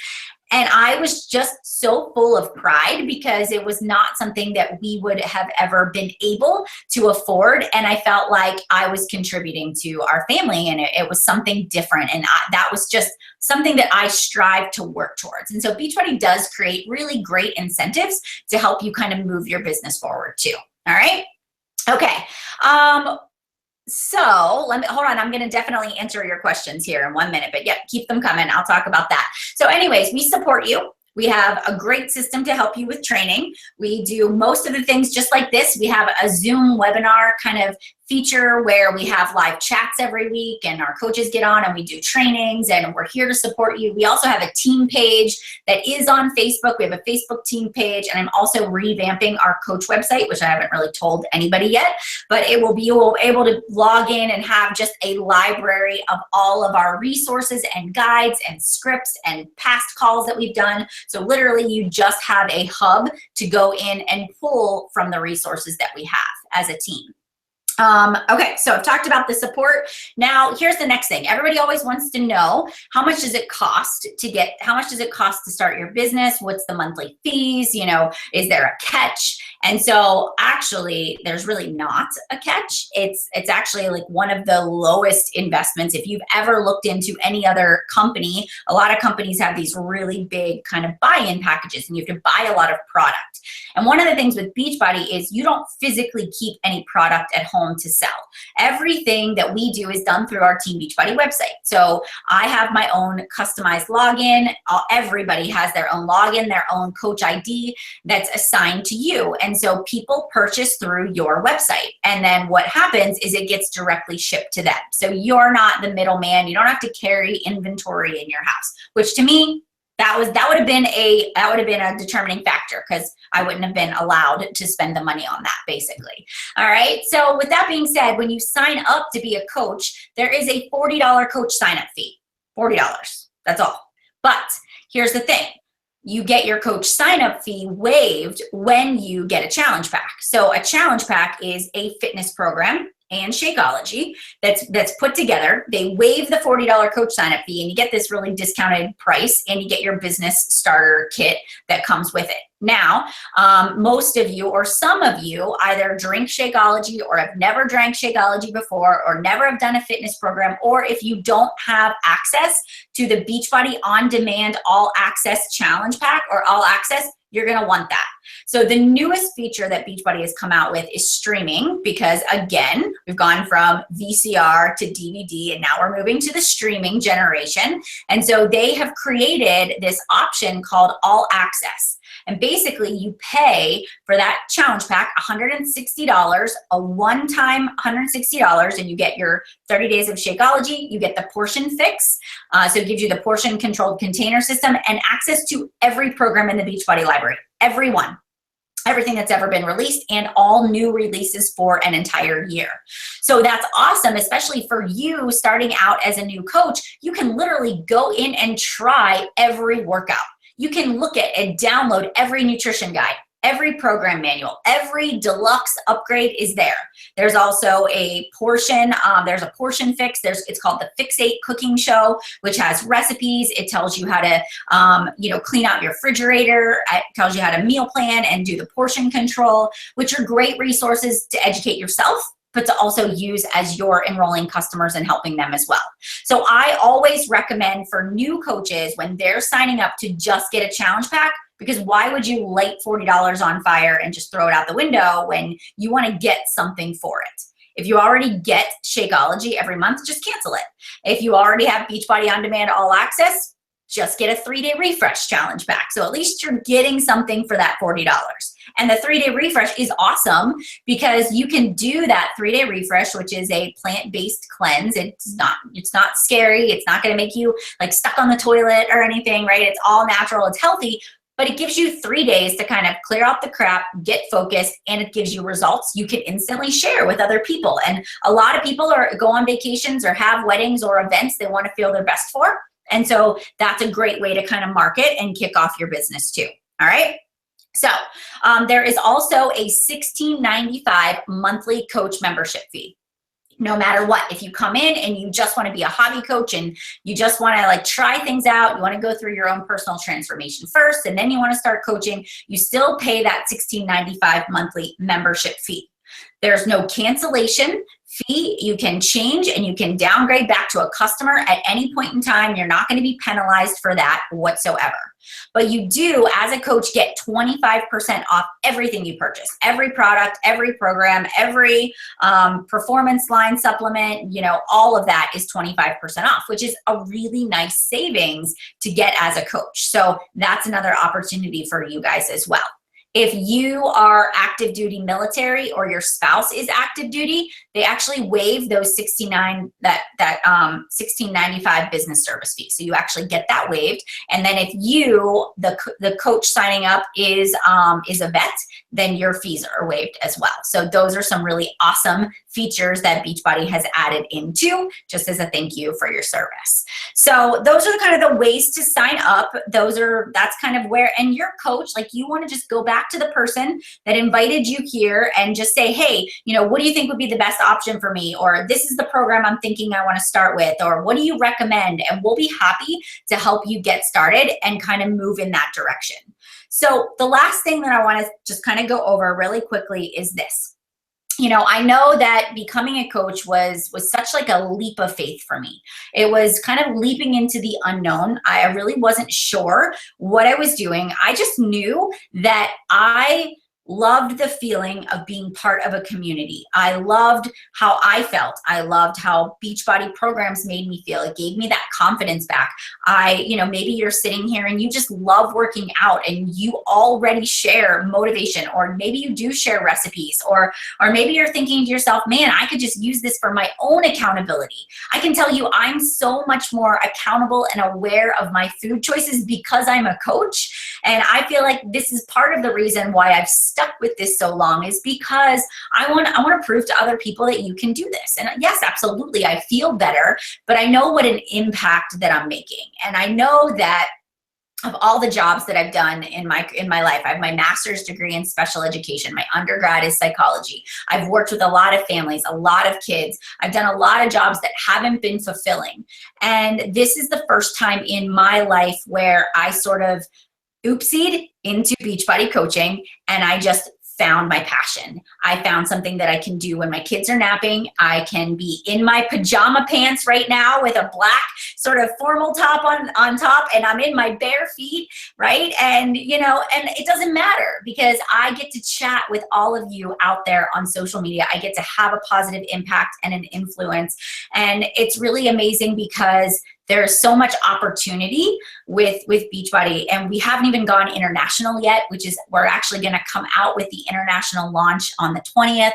And I was just so full of pride because it was not something that we would have ever been able to afford. And I felt like I was contributing to our family, and it was something different. And that was just something that I strive to work towards. And so Beachbody does create really great incentives to help you kind of move your business forward too. All right. Okay. So hold on. I'm going to definitely answer your questions here in 1 minute, but yeah, keep them coming. I'll talk about that. So anyways, we support you. We have a great system to help you with training. We do most of the things just like this. We have a Zoom webinar kind of feature where we have live chats every week and our coaches get on and we do trainings, and we're here to support you. We also have a team page that is on Facebook. We have a Facebook team page, and I'm also revamping our coach website, which I haven't really told anybody yet, but it will be, you'll be able to log in and have just a library of all of our resources and guides and scripts and past calls that we've done. So literally you just have a hub to go in and pull from the resources that we have as a team. Okay, so I've talked about the support. Now, here's the next thing. Everybody always wants to know, how much does it cost to start your business? What's the monthly fees? You know, is there a catch? And so actually, there's really not a catch. It's actually like one of the lowest investments. If you've ever looked into any other company, a lot of companies have these really big kind of buy-in packages, and you have to buy a lot of product. And one of the things with Beachbody is you don't physically keep any product at home problem to sell. Everything that we do is done through our Team Beachbody website. So I have my own customized login. Everybody has their own login, their own coach ID that's assigned to you. And so people purchase through your website. And then what happens is it gets directly shipped to them. So you're not the middleman. You don't have to carry inventory in your house, which to me, that would have been a determining factor, because I wouldn't have been allowed to spend the money on that, basically. All right. So with that being said, when you sign up to be a coach, there is a $40 coach sign up fee. $40. That's all. But here's the thing. You get your coach sign up fee waived when you get a challenge pack. So a challenge pack is a fitness program and Shakeology that's put together. They waive the $40 coach sign up fee, and you get this really discounted price, and you get your business starter kit that comes with it. Now, most of you or some of you either drink Shakeology or have never drank Shakeology before, or never have done a fitness program, or if you don't have access to the Beachbody On Demand All Access Challenge Pack or All Access, you're gonna want that. So the newest feature that Beachbody has come out with is streaming, because again, we've gone from VCR to DVD, and now we're moving to the streaming generation. And so they have created this option called All Access. And basically you pay for that challenge pack $160, a one-time $160, and you get your 30 days of Shakeology, you get the portion fix, so it gives you the portion controlled container system and access to every program in the Beachbody library, everyone. Everything that's ever been released, and all new releases for an entire year. So that's awesome, especially for you starting out as a new coach. You can literally go in and try every workout. You can look at and download every nutrition guide, every program manual, every deluxe upgrade is there. There's also a portion, there's a portion fix. It's called the Fix 8 Cooking Show, which has recipes. It tells you how to, clean out your refrigerator. It tells you how to meal plan and do the portion control, which are great resources to educate yourself, but to also use as you're enrolling customers and helping them as well. So I always recommend for new coaches when they're signing up to just get a challenge pack, because why would you light $40 on fire and just throw it out the window when you want to get something for it? If you already get Shakeology every month, just cancel it. If you already have Beachbody On Demand All Access, just get a 3-day refresh challenge pack. So at least you're getting something for that $40. And the 3-day refresh is awesome because you can do that 3-day refresh, which is a plant-based cleanse. It's not scary. It's not going to make you like stuck on the toilet or anything, right? It's all natural. It's healthy, but it gives you 3 days to kind of clear out the crap, get focused, and it gives you results you can instantly share with other people. And a lot of people go on vacations or have weddings or events they want to feel their best for. And so that's a great way to kind of market and kick off your business too. All right. So there is also a $16.95 monthly coach membership fee. No matter what, if you come in and you just want to be a hobby coach and you just want to like try things out, you want to go through your own personal transformation first, and then you want to start coaching, you still pay that $16.95 monthly membership fee. There's no cancellation fee. You can change and you can downgrade back to a customer at any point in time. You're not going to be penalized for that whatsoever. But you do, as a coach, get 25% off everything you purchase. Every product, every program, every performance line supplement, all of that is 25% off, which is a really nice savings to get as a coach. So that's another opportunity for you guys as well. If you are active duty military or your spouse is active duty, they actually waive those $16.95 business service fee. So you actually get that waived. And then if you, the coach signing up is a vet, then your fees are waived as well. So those are some really awesome features that Beachbody has added into just as a thank you for your service. So those are kind of the ways to sign up. That's kind of where, and your coach, like you want to just go back to the person that invited you here and just say, hey, what do you think would be the best option for me? Or this is the program I'm thinking I want to start with, or what do you recommend? And we'll be happy to help you get started and kind of move in that direction. So the last thing that I want to just kind of go over really quickly is this. I know that becoming a coach was such like a leap of faith for me. It was kind of leaping into the unknown. I really wasn't sure what I was doing. I just knew that I loved the feeling of being part of a community. I loved how I felt. I loved how Beachbody programs made me feel. It gave me that confidence back. Maybe you're sitting here and you just love working out and you already share motivation, or maybe you do share recipes, or maybe you're thinking to yourself, man, I could just use this for my own accountability. I can tell you I'm so much more accountable and aware of my food choices because I'm a coach. And I feel like this is part of the reason why I've stuck with this so long, is because I want to prove to other people that you can do this. And yes, absolutely, I feel better, but I know what an impact that I'm making. And I know that of all the jobs that I've done in my life, I have my master's degree in special education. My undergrad is psychology. I've worked with a lot of families, a lot of kids. I've done a lot of jobs that haven't been fulfilling. And this is the first time in my life where I sort of oopsied into Beachbody coaching, and I just found my passion. I found something that I can do when my kids are napping. I can be in my pajama pants right now with a black sort of formal top on top, and I'm in my bare feet, right? And it doesn't matter because I get to chat with all of you out there on social media. I get to have a positive impact and an influence. And it's really amazing because there's so much opportunity with Beachbody, and we haven't even gone international yet, which is, we're actually going to come out with the international launch on the 20th.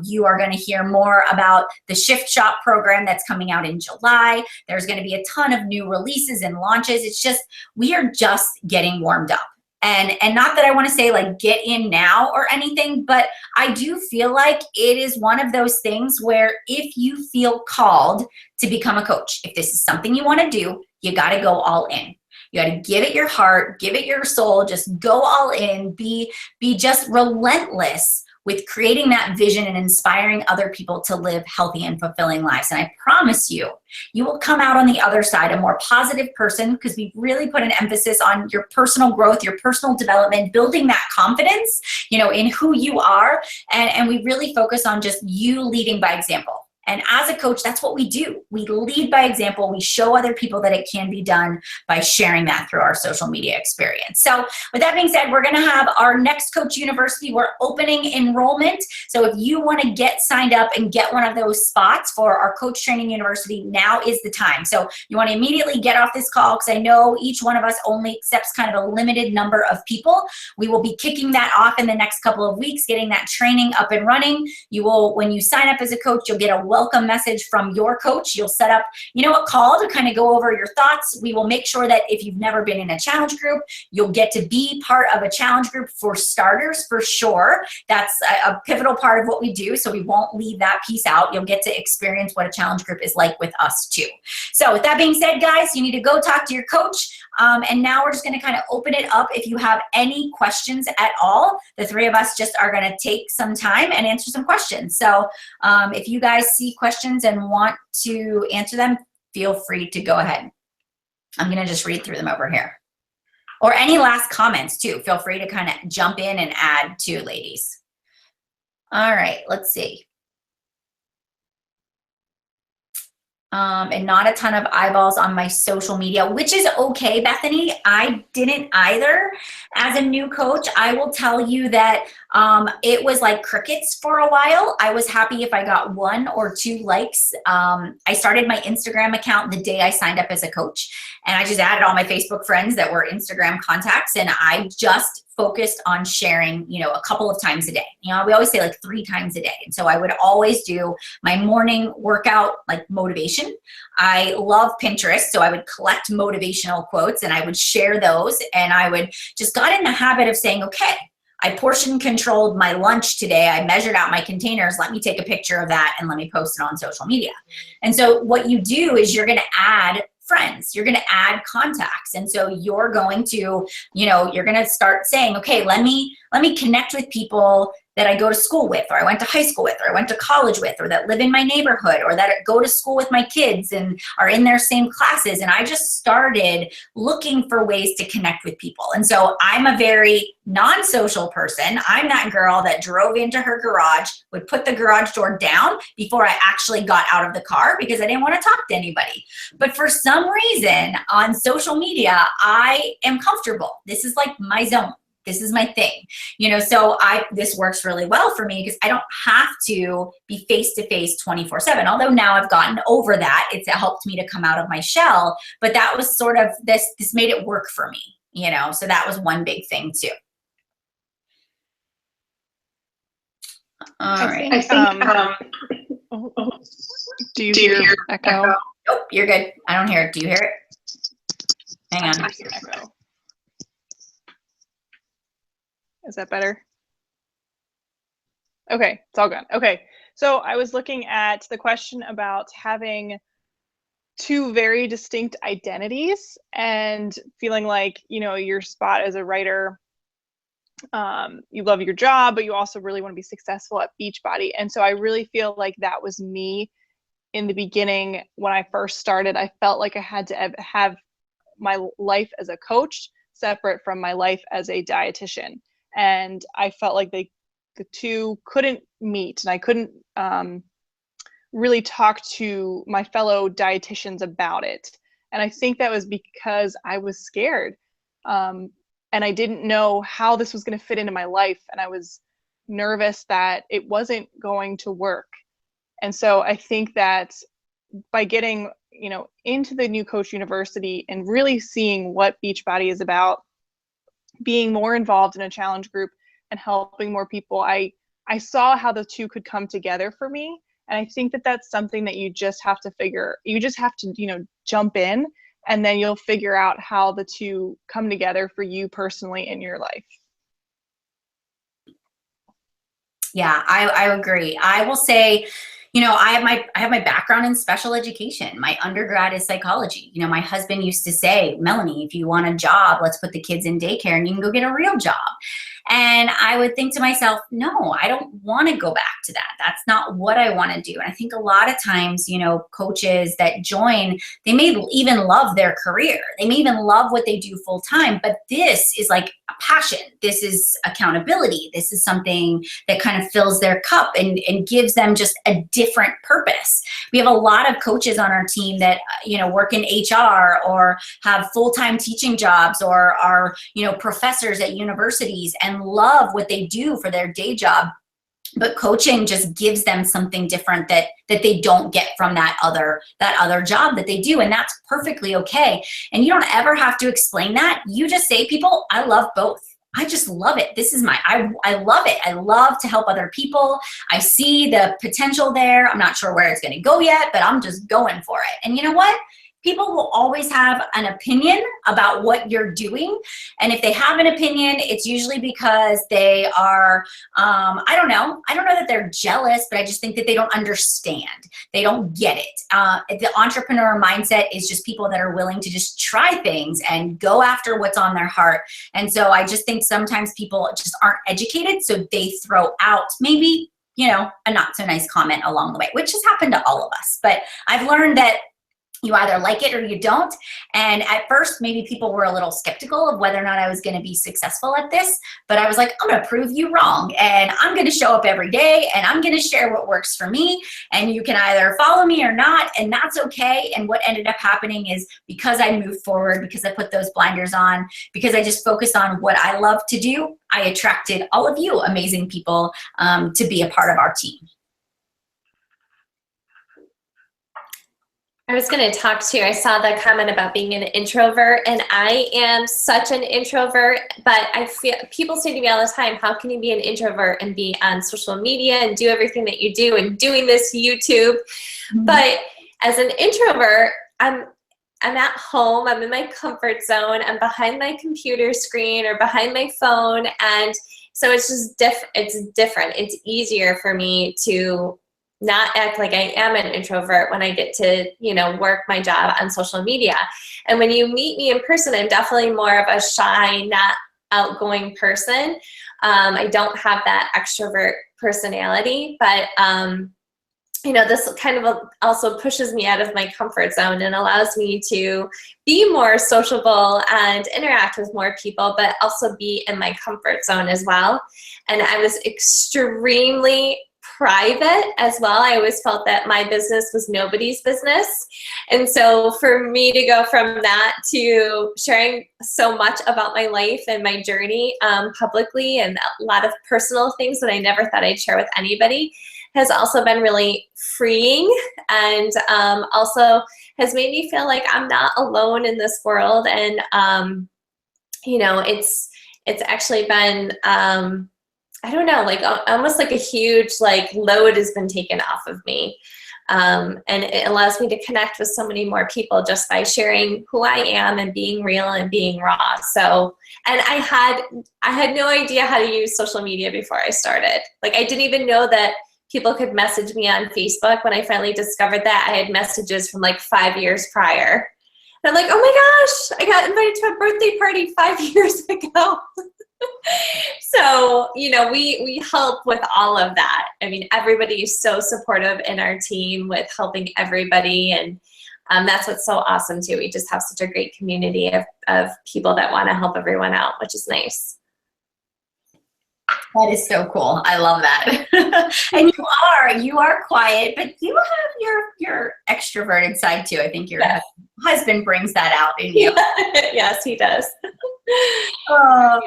You are going to hear more about the Shift Shop program that's coming out in July. There's going to be a ton of new releases and launches. It's just, we are just getting warmed up. And not that I want to say like get in now or anything, but I do feel like it is one of those things where if you feel called to become a coach, if this is something you want to do, you got to go all in. You got to give it your heart, give it your soul, just go all in, be just relentless with creating that vision and inspiring other people to live healthy and fulfilling lives. And I promise you, you will come out on the other side a more positive person, because we really put an emphasis on your personal growth, your personal development, building that confidence, in who you are. And we really focus on just you leading by example. And as a coach, that's what we do. We lead by example. We show other people that it can be done by sharing that through our social media experience. So with that being said, we're going to have our next Coach University. We're opening enrollment. So if you want to get signed up and get one of those spots for our Coach Training University, now is the time. So you want to immediately get off this call, because I know each one of us only accepts kind of a limited number of people. We will be kicking that off in the next couple of weeks, getting that training up and running. You will, when you sign up as a coach, you'll get a welcome message from your coach. You'll set up, a call to kind of go over your thoughts. We will make sure that if you've never been in a challenge group, you'll get to be part of a challenge group for starters, for sure. That's a pivotal part of what we do, so we won't leave that piece out. You'll get to experience what a challenge group is like with us too. So with that being said, guys, you need to go talk to your coach. And now we're just going to kind of open it up. If you have any questions at all, the three of us just are going to take some time and answer some questions. So if you guys see questions and want to answer them, feel free to go ahead. I'm going to just read through them over here. Or any last comments too. Feel free to kind of jump in and add too, ladies. All right, let's see. And not a ton of eyeballs on my social media, which is okay, Bethany. I didn't either. As a new coach, I will tell you that it was like crickets for a while. I was happy if I got 1 or 2 likes. I started my Instagram account the day I signed up as a coach, and I just added all my Facebook friends that were Instagram contacts, and I just focused on sharing, a couple of times a day. We always say like 3 times a day. And so I would always do my morning workout, like motivation. I love Pinterest, so I would collect motivational quotes and I would share those, and I would just got in the habit of saying, okay, I portion controlled my lunch today. I measured out my containers. Let me take a picture of that and let me post it on social media. And so what you do is you're going to add friends, you're going to add contacts. And so you're going to, you're going to start saying, okay, let me connect with people that I go to school with, or I went to high school with, or I went to college with, or that live in my neighborhood, or that go to school with my kids and are in their same classes. And I just started looking for ways to connect with people. And so I'm a very non-social person. I'm that girl that drove into her garage, would put the garage door down before I actually got out of the car because I didn't want to talk to anybody. But for some reason on social media, I am comfortable. This is like my zone. This is my thing, you know, so this works really well for me because I don't have to be face-to-face 24/7. Although now I've gotten over that, it's helped me to come out of my shell, but that was sort of this made it work for me, you know, so that was one big thing too. All right. I think do you hear echo? Nope, you're good. I don't hear it. Do you hear it? Hang on. I hear echo. Is that better? Okay, it's all good. Okay, so I was looking at the question about having two very distinct identities and feeling like, you know, your spot as a writer, you love your job, but you also really want to be successful at Beachbody. And so I really feel like that was me in the beginning. When I first started, I felt like I had to have my life as a coach separate from my life as a dietitian. And I felt like the two couldn't meet, and I couldn't really talk to my fellow dietitians about it. And I think that was because I was scared. And I didn't know how this was going to fit into my life. And I was nervous that it wasn't going to work. And so I think that by getting, you know, into the New Coach University and really seeing what Beachbody is about, being more involved in a challenge group and helping more people, I saw how the two could come together for me. And I think that that's something that you just have to, you know, jump in, and then you'll figure out how the two come together for you personally in your life. Yeah, I agree. I will say, you know, I have my background in special education. My undergrad is psychology. You know, my husband used to say, Melanie, if you want a job, let's put the kids in daycare and you can go get a real job. And I would think to myself, no, I don't want to go back to that. That's not what I want to do. And I think a lot of times, you know, coaches that join, they may even love their career. They may even love what they do full time, but this is like a passion. This is accountability. This is something that kind of fills their cup and gives them just a different purpose. We have a lot of coaches on our team that, you know, work in HR or have full-time teaching jobs or are, you know, professors at universities and love what they do for their day job. But coaching just gives them something different that they don't get from that other job that they do. And that's perfectly okay. And you don't ever have to explain that. You just say, people, I love both. I just love it. This is I love it. I love to help other people. I see the potential there. I'm not sure where it's going to go yet, but I'm just going for it. And you know what? People will always have an opinion about what you're doing. And if they have an opinion, it's usually because they are, I don't know that they're jealous, but I just think that they don't understand. They don't get it. The entrepreneur mindset is just people that are willing to just try things and go after what's on their heart. And so I just think sometimes people just aren't educated, so they throw out maybe, you know, a not so nice comment along the way, which has happened to all of us. But I've learned that you either like it or you don't. And at first, maybe people were a little skeptical of whether or not I was going to be successful at this. But I was like, I'm going to prove you wrong. And I'm going to show up every day and I'm going to share what works for me. And you can either follow me or not. And that's okay. And what ended up happening is because I moved forward, because I put those blinders on, because I just focused on what I love to do, I attracted all of you amazing people to be a part of our team. I was going to talk to you. I saw the comment about being an introvert, and I am such an introvert, but I feel people say to me all the time, how can you be an introvert and be on social media and do everything that you do and doing this YouTube? Mm-hmm. But as an introvert, I'm at home, I'm in my comfort zone, I'm behind my computer screen or behind my phone, and so it's just different. It's easier for me to not act like I am an introvert when I get to, you know, work my job on social media. And when you meet me in person, I'm definitely more of a shy, not outgoing person. I don't have that extrovert personality, but, you know, this kind of also pushes me out of my comfort zone and allows me to be more sociable and interact with more people, but also be in my comfort zone as well. And I was extremely private as well. I always felt that my business was nobody's business. And so for me to go from that to sharing so much about my life and my journey publicly, and a lot of personal things that I never thought I'd share with anybody, has also been really freeing, and also has made me feel like I'm not alone in this world. And you know, it's actually been I don't know, like almost like a huge like load has been taken off of me. And it allows me to connect with so many more people just by sharing who I am and being real and being raw. So, and I had no idea how to use social media before I started. Like, I didn't even know that people could message me on Facebook. When I finally discovered that, I had messages from like 5 years prior. And I'm like, oh my gosh, I got invited to a birthday party 5 years ago. So, you know, we help with all of that. I mean, everybody is so supportive in our team with helping everybody. And that's what's so awesome too. We just have such a great community of people that want to help everyone out, which is nice. That is so cool. I love that. And you are quiet, but you have your extroverted side too. I think your husband brings that out in you. Yes, he does. So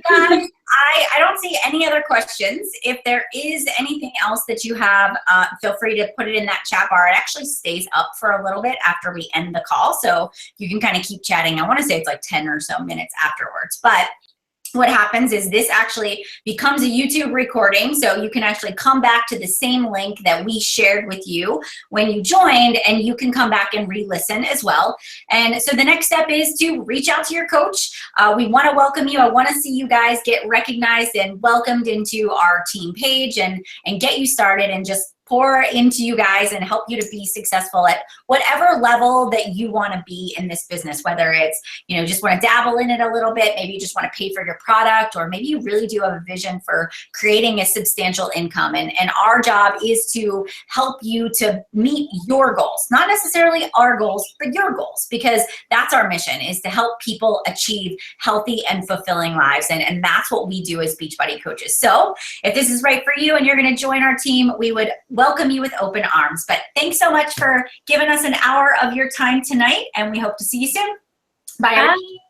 guys, I don't see any other questions. If there is anything else that you have, feel free to put it in that chat bar. It actually stays up for a little bit after we end the call, so you can kind of keep chatting. I want to say it's like 10 or so minutes afterwards, but what happens is this actually becomes a YouTube recording, so you can actually come back to the same link that we shared with you when you joined, and you can come back and re-listen as well. And so the next step is to reach out to your coach. We want to welcome you. I want to see you guys get recognized and welcomed into our team page and get you started and just pour into you guys and help you to be successful at whatever level that you want to be in this business, whether it's, you know, just want to dabble in it a little bit, maybe you just want to pay for your product, or maybe you really do have a vision for creating a substantial income. And our job is to help you to meet your goals, not necessarily our goals, but your goals, because that's our mission, is to help people achieve healthy and fulfilling lives. And that's what we do as Beachbody coaches. So if this is right for you and you're going to join our team, we would welcome you with open arms. But thanks so much for giving us an hour of your time tonight, and we hope to see you soon. Bye. Bye.